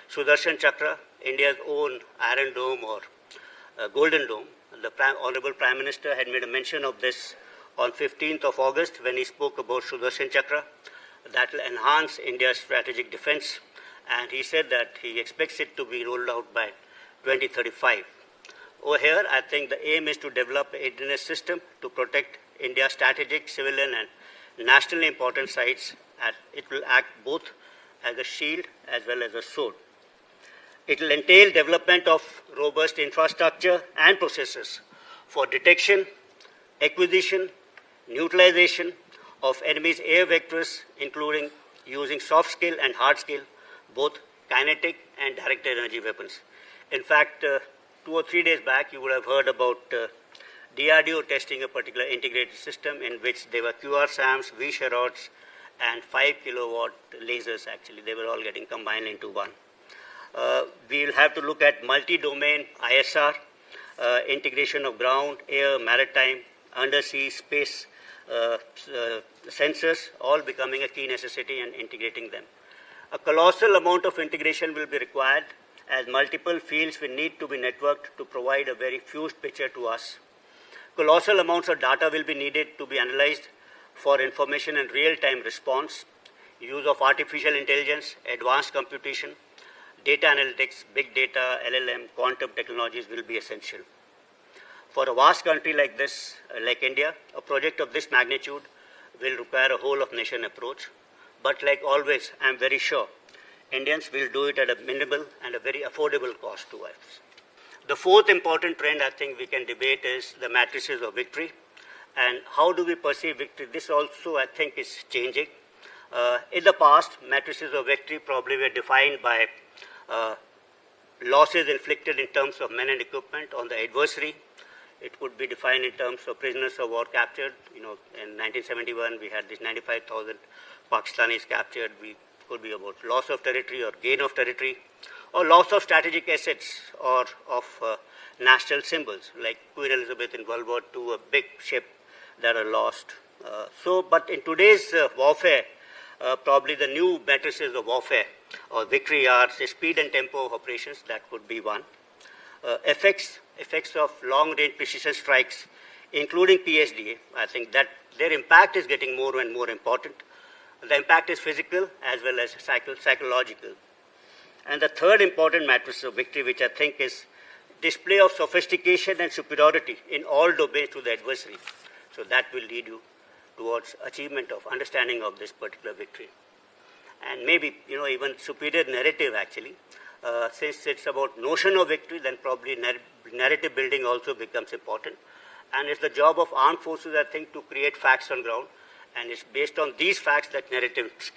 Sudarshan Chakra, India's own Iron Dome or Golden Dome. The Honorable Prime Minister had made a mention of this on 15th of August when he spoke about Sudarshan Chakra. That will enhance India's strategic defense, and he said that he expects it to be rolled out by 2035. Over here, I think the aim is to develop an Indian system to protect India's strategic, civilian, and nationally important sites, and it will act both as a shield as well as a sword. It will entail development of robust infrastructure and processes for detection, acquisition, neutralization of enemy's air vectors, including using soft skill and hard skill, both kinetic and directed energy weapons. In fact, 2 or 3 days back, you would have heard about DRDO testing a particular integrated system in which there were QRSAMs, V-Sharods, and 5 kilowatt lasers. Actually, they were all getting combined into one. We will have to look at multi-domain ISR, integration of ground, air, maritime, undersea, space sensors, all becoming a key necessity and integrating them. A colossal amount of integration will be required as multiple fields will need to be networked to provide a very fused picture to us. Colossal amounts of data will be needed to be analyzed for information and real-time response. Use of artificial intelligence, advanced computation, data analytics, big data, LLM, quantum technologies will be essential. For a vast country like this, like India, a project of this magnitude will require a whole-of-nation approach. But like always, I am very sure Indians will do it at a minimal and a very affordable cost to us. The fourth important trend I think we can debate is the matrices of victory. And how do we perceive victory? This also I think is changing. In the past, matrices of victory probably were defined by losses inflicted in terms of men and equipment on the adversary. It could be defined in terms of prisoners of war captured. In 1971, we had these 95,000 Pakistanis captured. We could be about loss of territory or gain of territory, or loss of strategic assets or of national symbols, like Queen Elizabeth in World War II, a big ship that are lost. But in today's warfare, probably the new matrices of warfare or victory are the speed and tempo of operations. That could be one. Effects of long-range precision strikes, including PSDA. I think that their impact is getting more and more important. The impact is physical as well as psychological. And the third important matrix of victory, which I think is display of sophistication and superiority in all domains to the adversary. So that will lead you towards achievement of understanding of this particular victory. And maybe, even superior narrative actually. Since it's about notion of victory, then probably narrative building also becomes important. And it's the job of armed forces, I think, to create facts on ground. And it's based on these facts that narrative